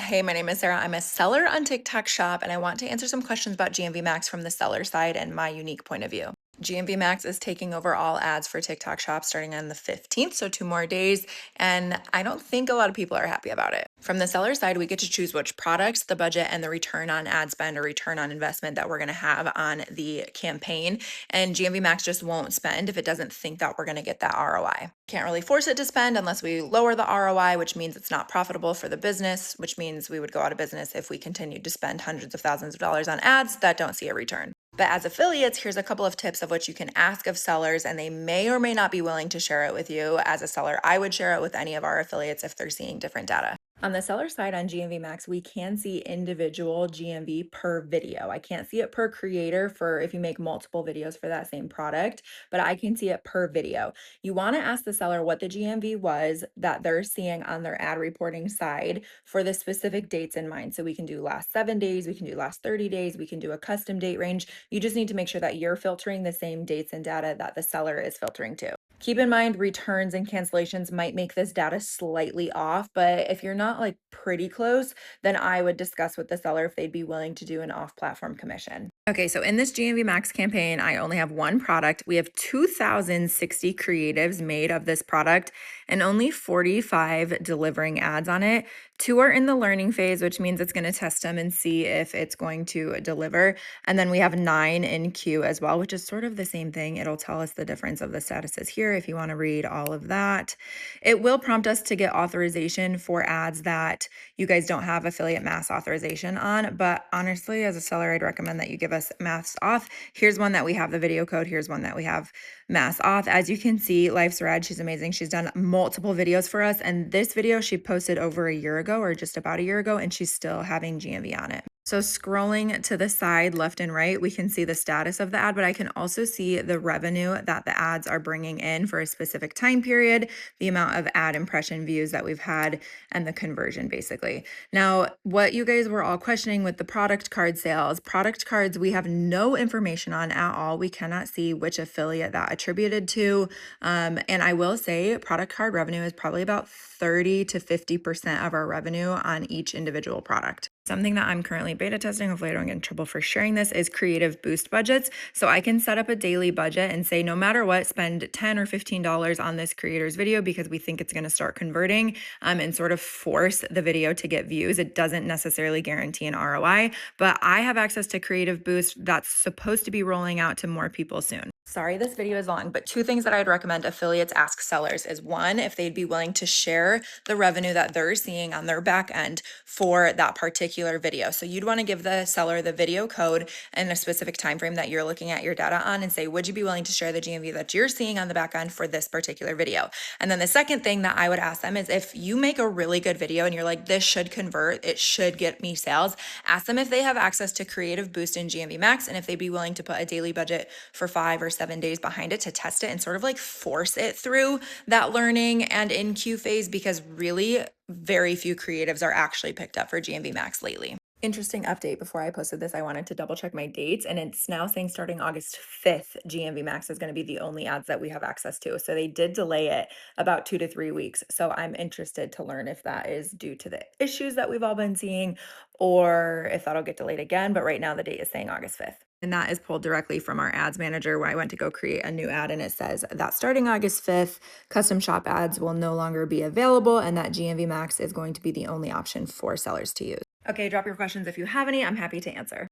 Hey, my name is Sarah. I'm a seller on TikTok Shop, and I want to answer some questions about GMV Max from the seller side and my unique point of view. GMV Max is taking over all ads for TikTok Shop starting on the 15th, so 2 more days, and I don't think a lot of people are happy about it. From the seller side, we get to choose which products, the budget, and the return on ad spend or return on investment that we're going to have on the campaign. And GMV Max just won't spend if it doesn't think that we're going to get that ROI. Can't really force it to spend unless we lower the ROI, which means it's not profitable for the business, which means we would go out of business if we continued to spend hundreds of thousands of dollars on ads that don't see a return. But as affiliates, here's a couple of tips of what you can ask of sellers, and they may or may not be willing to share it with you. As a seller, I would share it with any of our affiliates if they're seeing different data. On the seller side on GMV Max, we can see individual GMV per video. I can't see it per creator for if you make multiple videos for that same product, but I can see it per video. You want to ask the seller what the GMV was that they're seeing on their ad reporting side for the specific dates in mind. So we can do last 7 days, we can do last 30 days, we can do a custom date range. You just need to make sure that you're filtering the same dates and data that the seller is filtering to. Keep in mind, returns and cancellations might make this data slightly off, but if you're not like pretty close, then I would discuss with the seller if they'd be willing to do an off-platform commission. Okay, so in this GMV Max campaign, I only have one product. We have 2,060 creatives made of this product and only 45 delivering ads on it. 2 are in the learning phase, which means it's going to test them and see if it's going to deliver. And then we have 9 in queue as well, which is sort of the same thing. It'll tell us the difference of the statuses here if you want to read all of that. It will prompt us to get authorization for ads that you guys don't have affiliate mass authorization on. But honestly, as a seller, I'd recommend that you give us mass auth. Here's one that we have the video code. Here's one that we have mass auth. As you can see, Life's Red, she's amazing. She's done multiple videos for us. And this video she posted over a year ago or just about a year ago, and she's still having GMV on it. So scrolling to the side, left and right, we can see the status of the ad, but I can also see the revenue that the ads are bringing in for a specific time period, the amount of ad impression views that we've had, and the conversion basically. Now, what you guys were all questioning with the product card sales, product cards, we have no information on at all. We cannot see which affiliate that attributed to. And I will say product card revenue is probably about 30 to 50% of our revenue on each individual product. Something that I'm currently beta testing, hopefully I don't get in trouble for sharing this, is creative boost budgets. So I can set up a daily budget and say, no matter what, spend $10 or $15 on this creator's video because we think it's going to start converting, and sort of force the video to get views. It doesn't necessarily guarantee an ROI, but I have access to creative boost that's supposed to be rolling out to more people soon. Sorry, this video is long, but 2 things that I'd recommend affiliates ask sellers is 1, if they'd be willing to share the revenue that they're seeing on their back end for that particular video. So you'd want to give the seller the video code and a specific time frame that you're looking at your data on and say, would you be willing to share the GMV that you're seeing on the back end for this particular video? And then the second thing that I would ask them is if you make a really good video and you're like, this should convert, it should get me sales, ask them if they have access to Creative Boost in GMV Max and if they'd be willing to put a daily budget for 5 or 7 days behind it to test it and sort of like force it through that learning and in queue phase, because really very few creatives are actually picked up for GMV Max lately. Interesting update. Before I posted this, I wanted to double check my dates, and it's now saying starting August 5th, GMV Max is going to be the only ads that we have access to. So they did delay it about 2 to 3 weeks. So I'm interested to learn if that is due to the issues that we've all been seeing or if that'll get delayed again. But right now the date is saying August 5th. And that is pulled directly from our ads manager where I went to go create a new ad, and it says that starting August 5th, custom shop ads will no longer be available and that GMV Max is going to be the only option for sellers to use. Okay, drop your questions if you have any. I'm happy to answer.